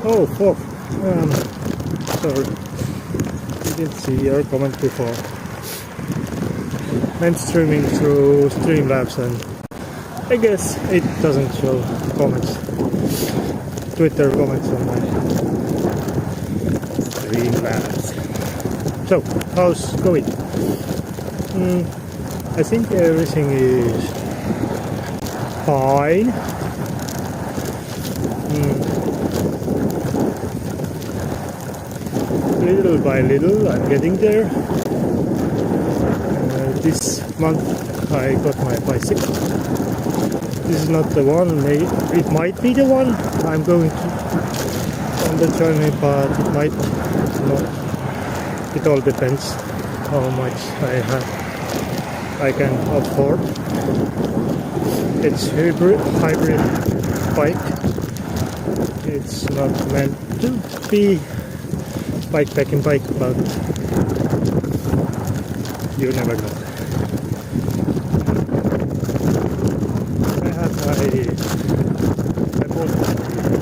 Oh, fuck. Sorry. Didn't see your comment before. I'm streaming through Streamlabs and I guess it doesn't show comments. Twitter comments on my Streamlabs. So, how's going? I think everything is fine. Little by little, I'm getting there. This month I got my bicycle. This is not the one, it might be the one I'm going to on the journey, but it might not. It all depends how much I can afford. It's hybrid bike. It's not meant to be bikepacking bike, but you never know. I bought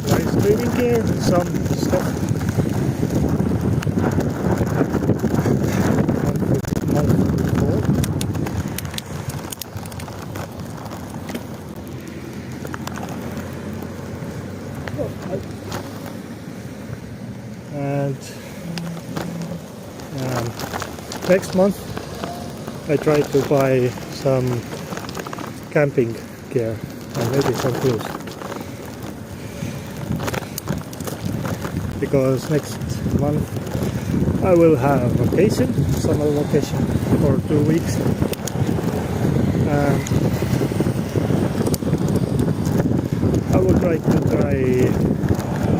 my streaming gear, some stuff. Month before. And next month I try to buy some camping gear and maybe some clothes, because next month I will have vacation, summer vacation for 2 weeks, and I would like to try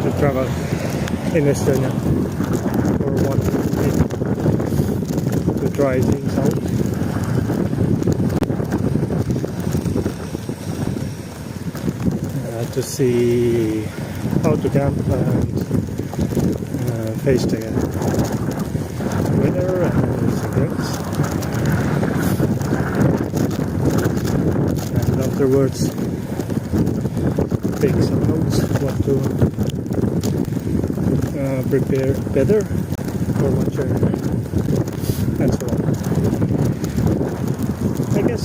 to travel in Estonia for 1 week to try things out. To see how to camp and face the weather and everything else. And afterwards take some notes what to prepare better for my journey and so on. I guess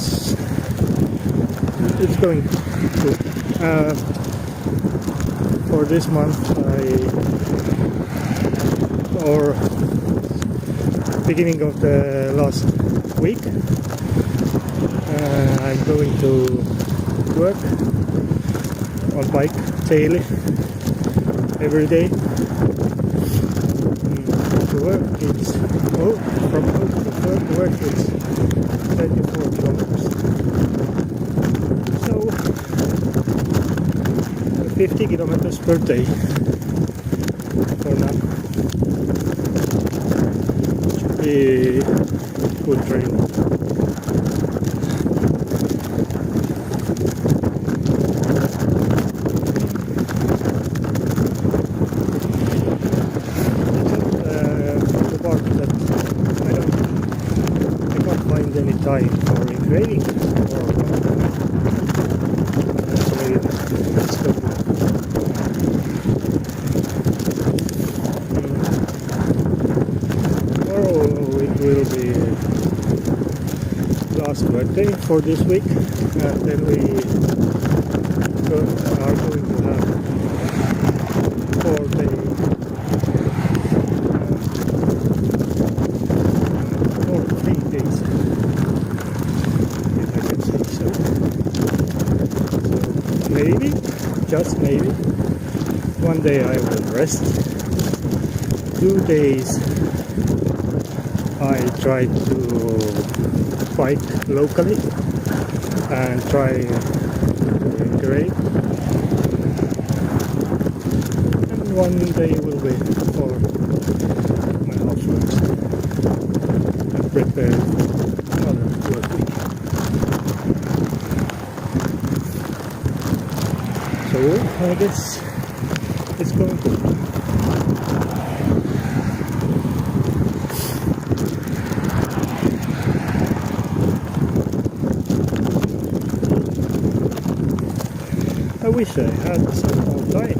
it's going good. For this month, or beginning of the last week, I'm going to work on bike daily, every day. To work it's from home to work it's 24 kilometers. So 50 kilometers per day for now. Should be good training. The part that I can't find any time for engraving or let's go. It will be last workday for this week, and then we are going to have 4 days, or 3 days, if I can say so. So maybe, just maybe, one day I will rest. 2 days I try to bike locally and try to engrave, and 1 day will be for my housework and prepare another work week. So I guess it's going good. I wish I had some more time.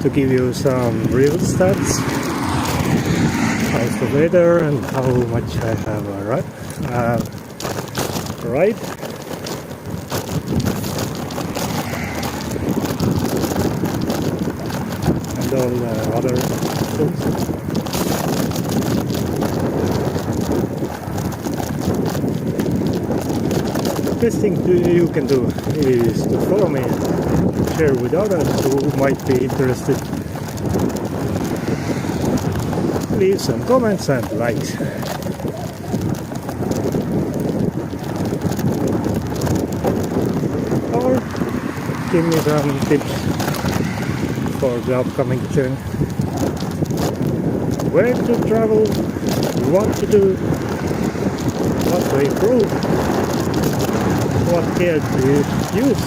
to give you some real stats. How's the weather and how much I have right. And all the other things. Best thing you can do is to follow me and share with others who might be interested. Leave some comments and likes. Or give me some tips for the upcoming journey. Where to travel, what to do, what to improve, what gear to use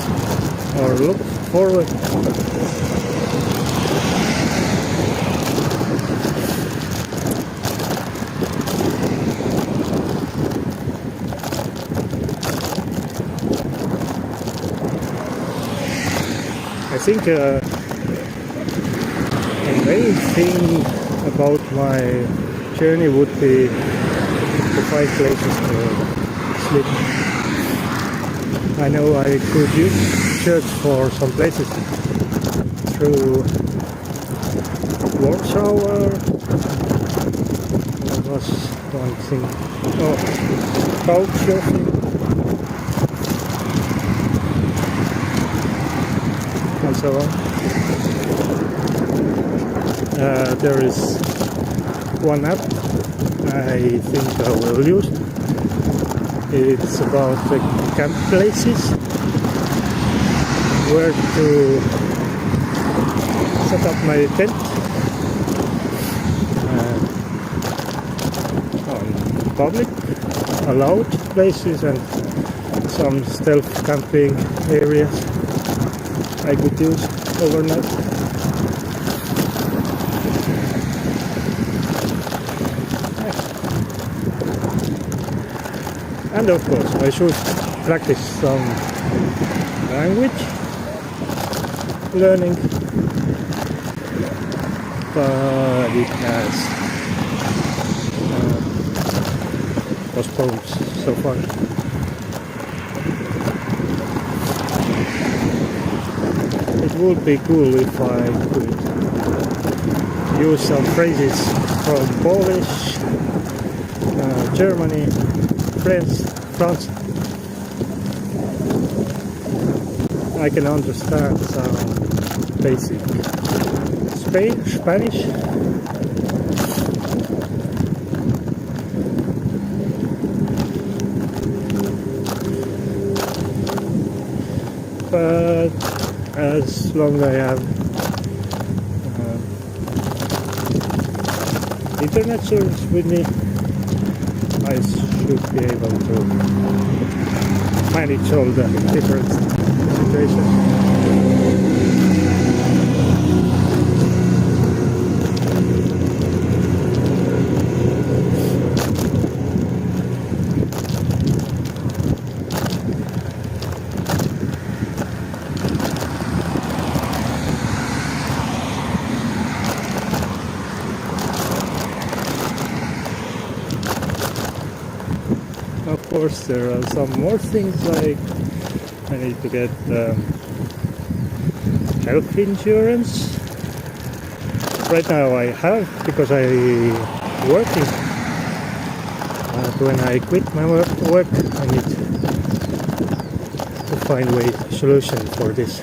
or look forward. I think the main thing about my journey would be to find places to sleep. I know I could search for some places through Warsaw. There was one thing. Oh, couchsurfing. And so on. There is one app I think I will use. It's about the camp places, where to set up my tent on public, allowed places, and some stealth camping areas I could use overnight. And of course, I should practice some language learning, but it has postponed so far. It would be cool if I could use some phrases from Polish, Germany, France. I can understand some basic Spanish. But as long as I have internet service with me, I should be able to manage all the different situations. Of course, there are some more things, like I need to get health insurance. Right now I have, because I'm working. But when I quit my work, I need to find a solution for this.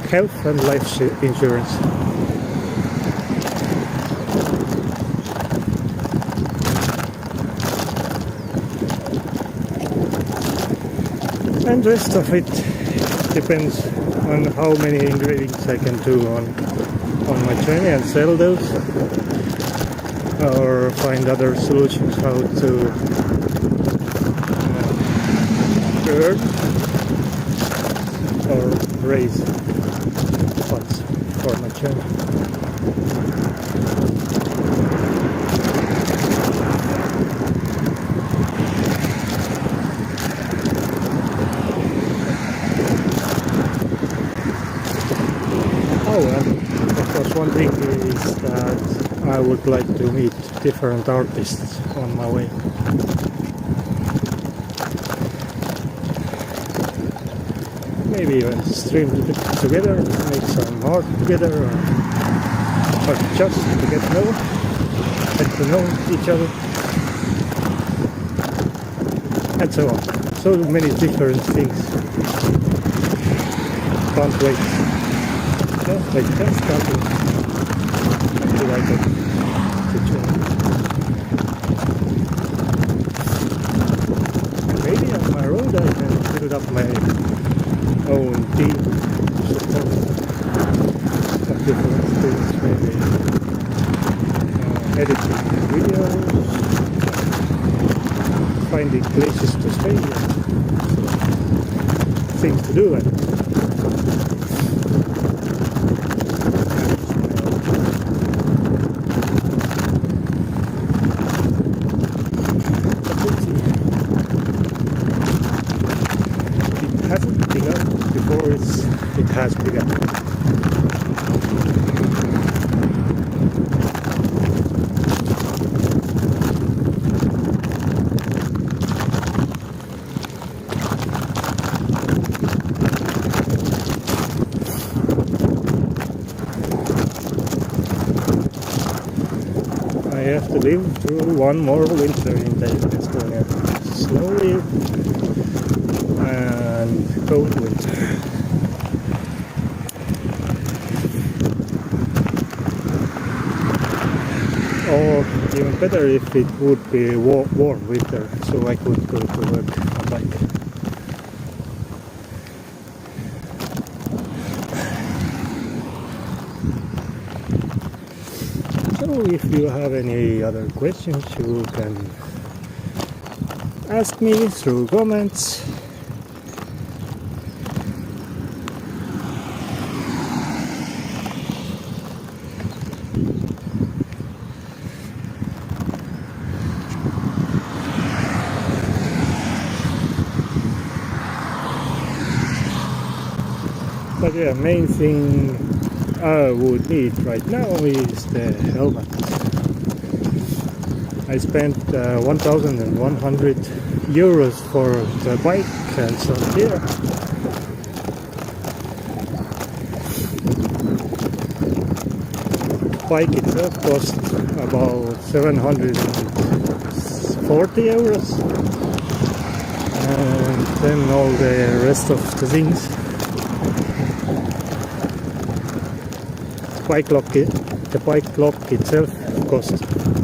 Health and life insurance. And the rest of it depends on how many engravings I can do on my journey and sell those, or find other solutions how to earn or raise funds for my journey. I would like to meet different artists on my way. Maybe even stream together, make some art together, or just to get to know each other, and so on. So many different things. Can't wait. No, I just can't wait. I feel like it. Maybe on my road I can build up my own team support of different things, maybe editing videos, finding places to stay, things to do. It hasn't begun before it has begun. I have to live through one more winter in Estonia. Snowy and cold winter. Or even better if it would be warm winter, so I could go to work on bike. So if you have any other questions, you can ask me through comments. But yeah, main thing I would need right now is the helmet. I spent 1,100 euros for the bike and some gear. Bike itself cost about 740 euros, and then all the rest of the things. The bike lock itself cost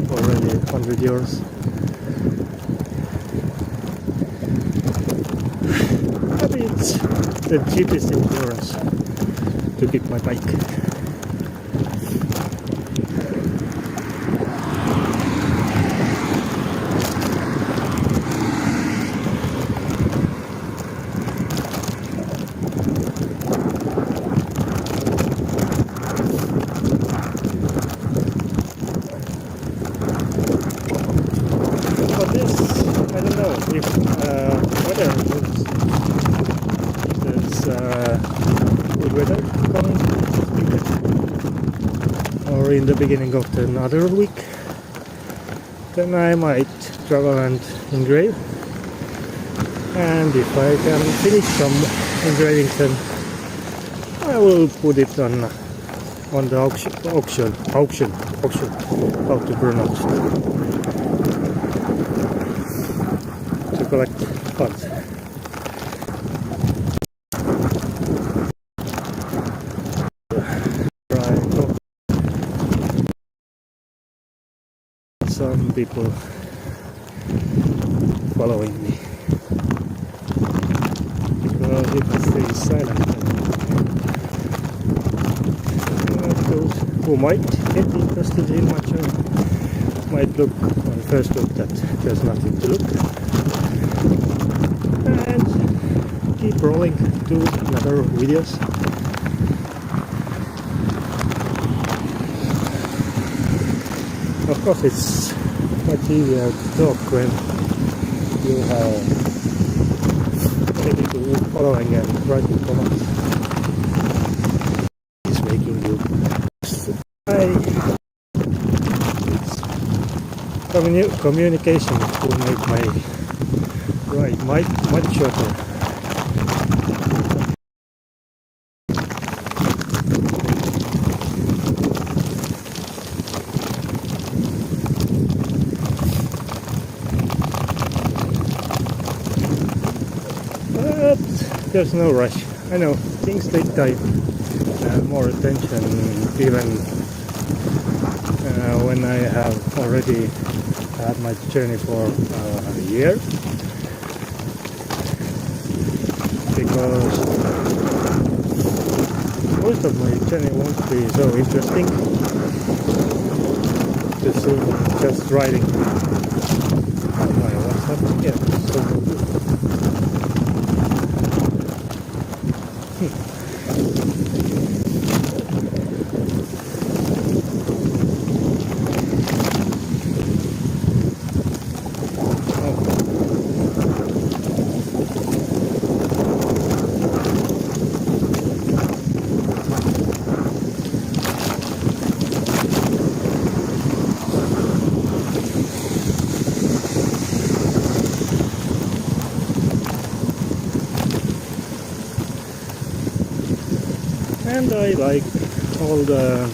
already 100 euros. But it's the cheapest insurance to keep my bike. I don't know if weather there's good weather coming, or in the beginning of another week, then I might travel and engrave. And if I can finish some engraving, then I will put it on the auction, how to pronounce it, to collect funds. Some people following me, because if I stay silent, those who might get interested in my channel might look on first look that there's nothing to look, and keep rolling to another videos. Of course, it's much easier to talk when you have many people following and writing comments. It's making you. Communication will make my ride much shorter. But there's no rush. I know things take time and more attention, even when I have already had my journey for a year, because most of my journey won't be so interesting, just riding. What's happening here? So and I like all the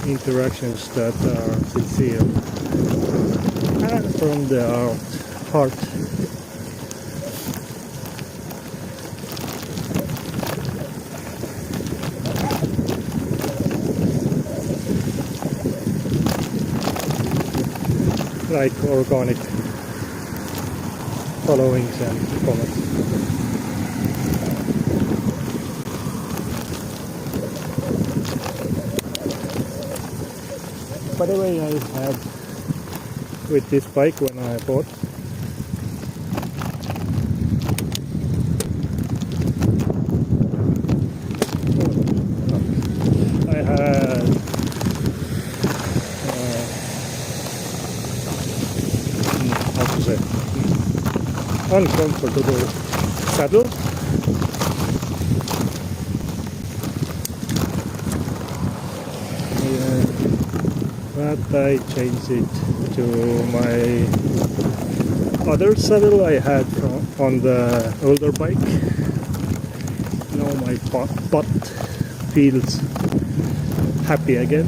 interactions that are sincere and from the heart. Like organic followings and comments. By the way, I had with this bike when I bought, I had how to say, uncomfortable saddle. But I changed it to my other saddle I had on the older bike. Now my butt feels happy again.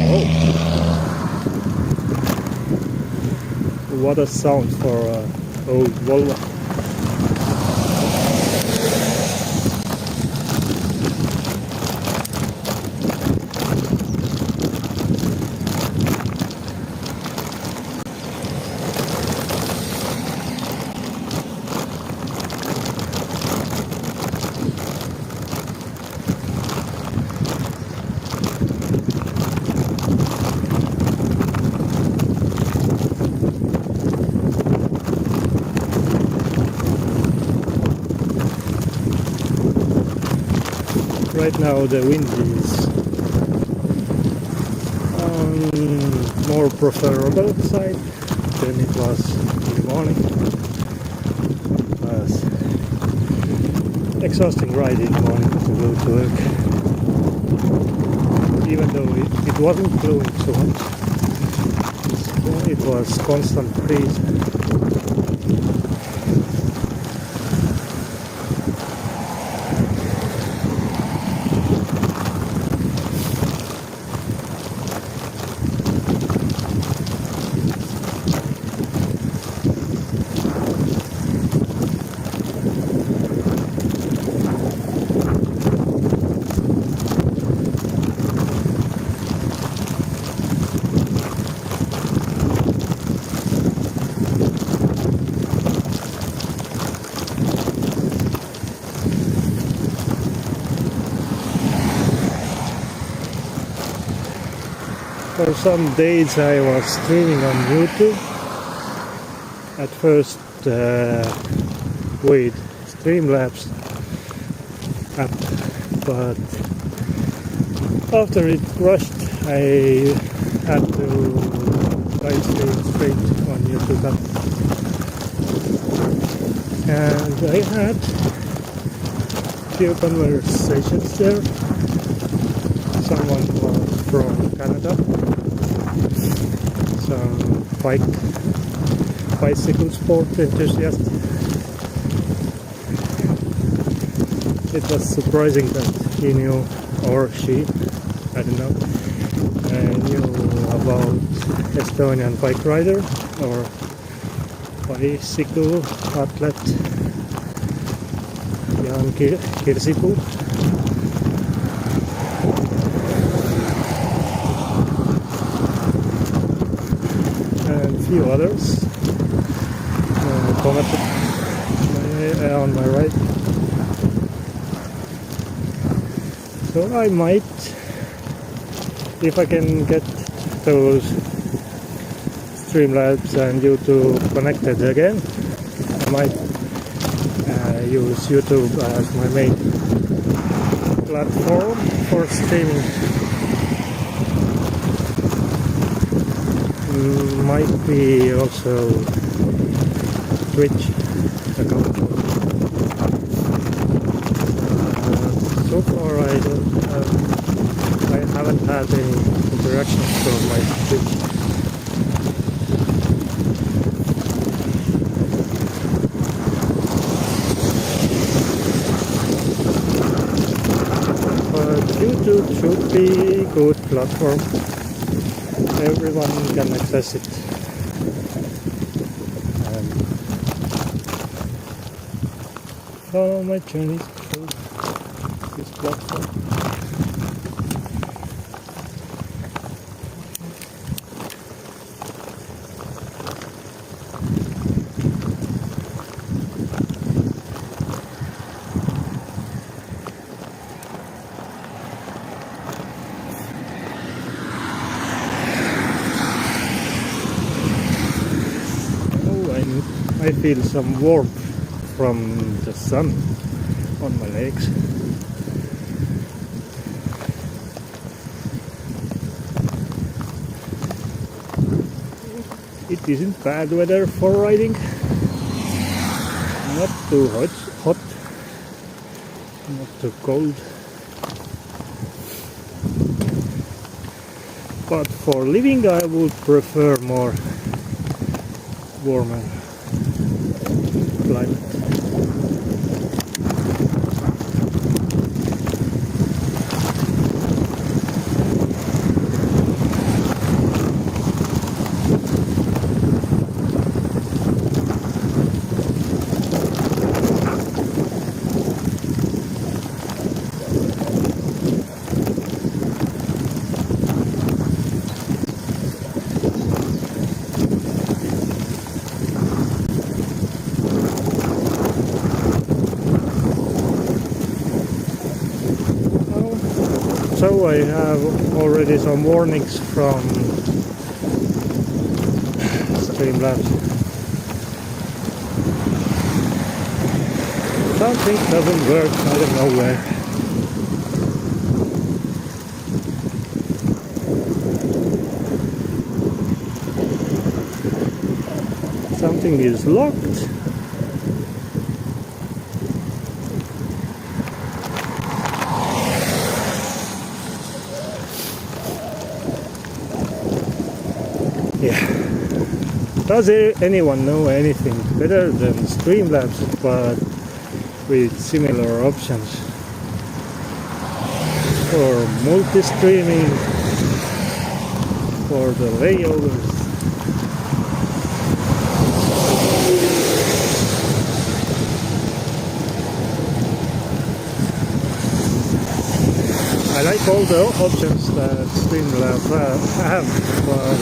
Oh, what a sound for old Volvo. Right now the wind is more preferable side than it was in the morning. It was exhausting ride in the morning to go to work, even though it wasn't blowing so much. It was constant breeze. For some days I was streaming on YouTube. At first with Streamlabs app, but after it crashed I had to live stream straight on YouTube app. And I had few conversations there. Someone was from Canada. Some bicycle sport enthusiast. It was surprising that he knew, or she, I don't know, knew about Estonian bike rider or bicycle athlete Jan Kirsipuu. And few others commented on my right. So I might, if I can get those Streamlabs and YouTube connected again, I might use YouTube as my main platform for streaming. Might be also Twitch account. So far I haven't had any interactions from my Twitch. But YouTube should be a good platform. Everyone can access it. Follow my journey through this platform. I feel some warmth from the sun on my legs. It isn't bad weather for riding. Not too hot, not too cold. But for living I would prefer more warmer climate. So I have already some warnings from Streamloot. Something doesn't work, I don't know where. Something is locked. Yeah. Does anyone know anything better than Streamlabs but with similar options for multi-streaming, for the layovers? I like all the options that Streamlabs have, but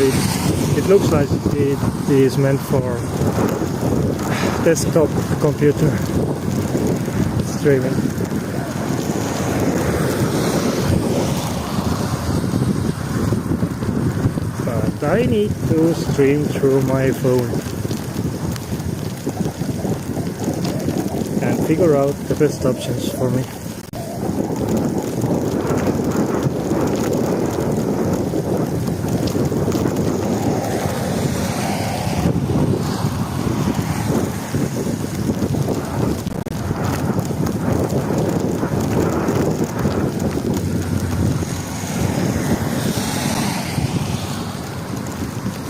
it looks like it is meant for desktop computer streaming. But I need to stream through my phone and figure out the best options for me.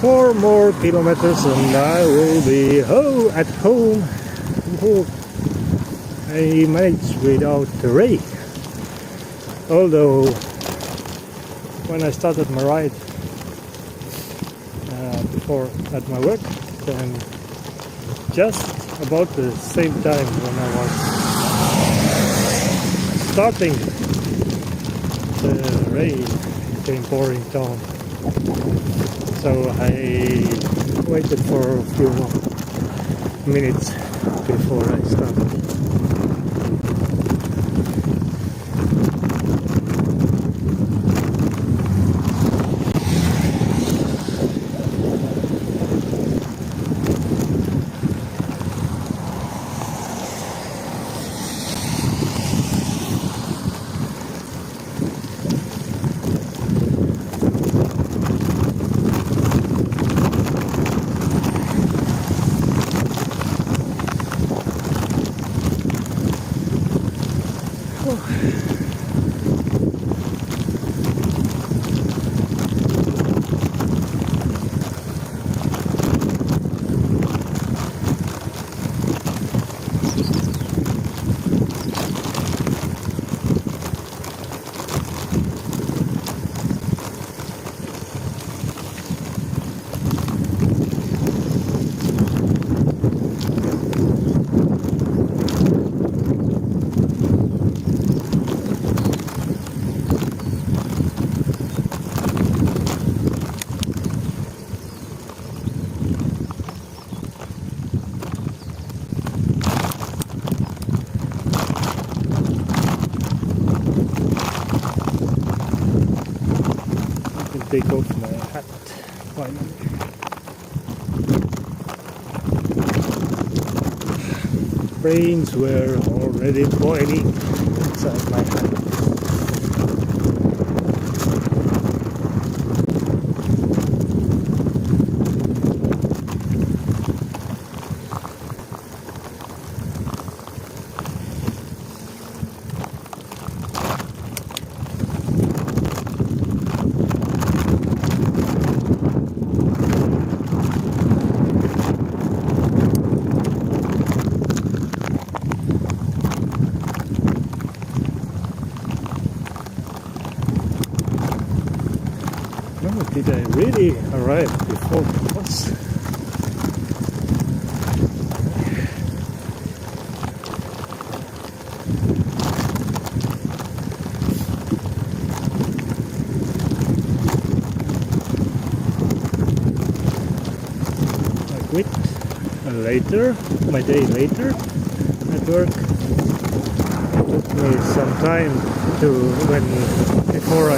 4 more kilometers and I will be at home. Oh, I managed without the rain. Although when I started my ride before at my work, then just about the same time when I was starting, the rain came pouring down. So I waited for a few more minutes before I started. Take off my hat finally. Brains were already boiling inside my hat. Did I really arrive before the bus? I quit my day later at work. It took me some time before I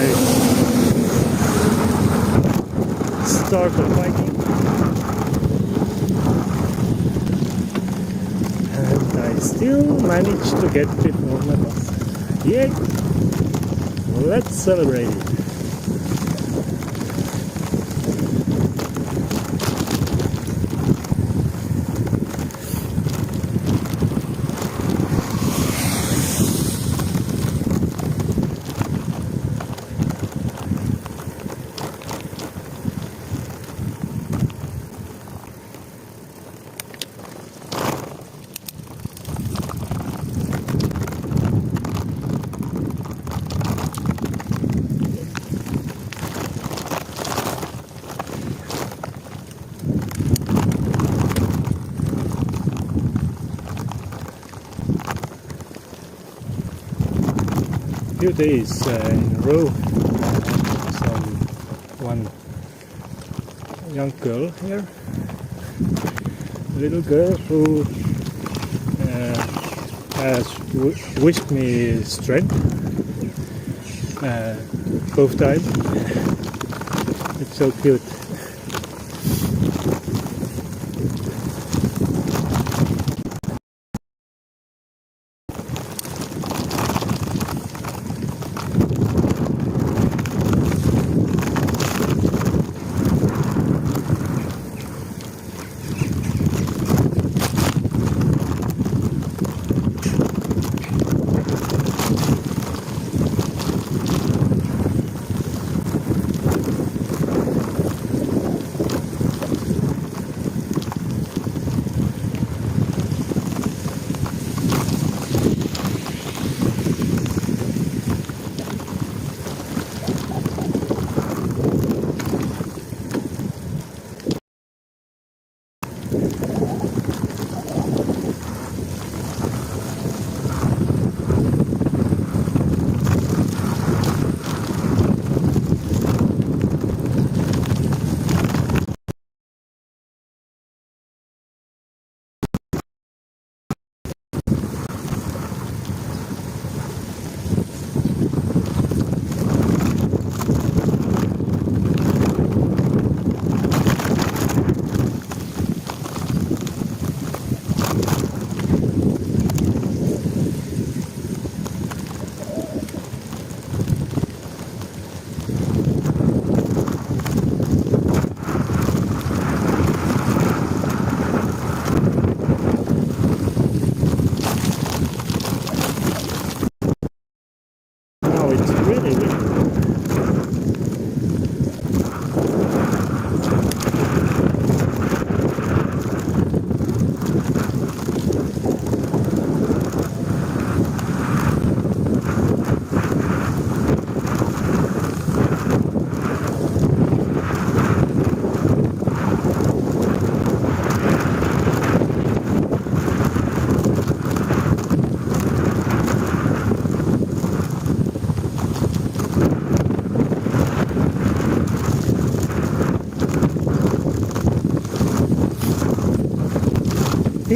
started biking, and I still managed to get before my bus. Yay! Let's celebrate it. Few days in a row, one young girl here, a little girl who has wished me strength both times. It's so cute.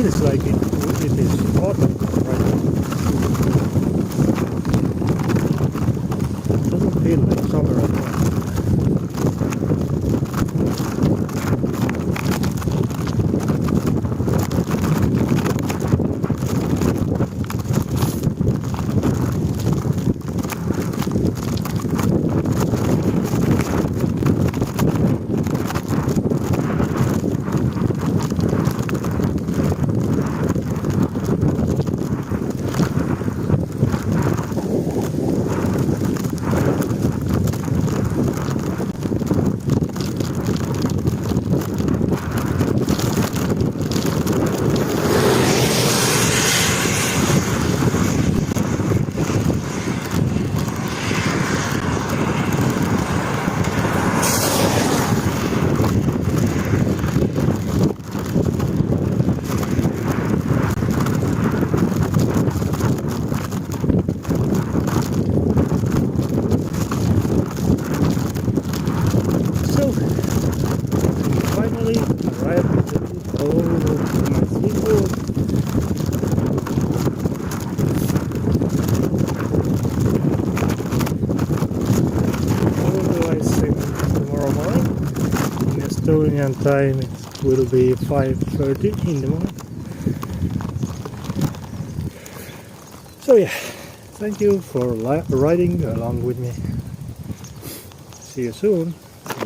feels like it is autumn right now. It doesn't feel like summer at all. So, finally arrived at the home of my sleepover. Otherwise, tomorrow morning, in Estonian time, it will be 5:30 in the morning. So yeah, thank you for riding along with me. See you soon.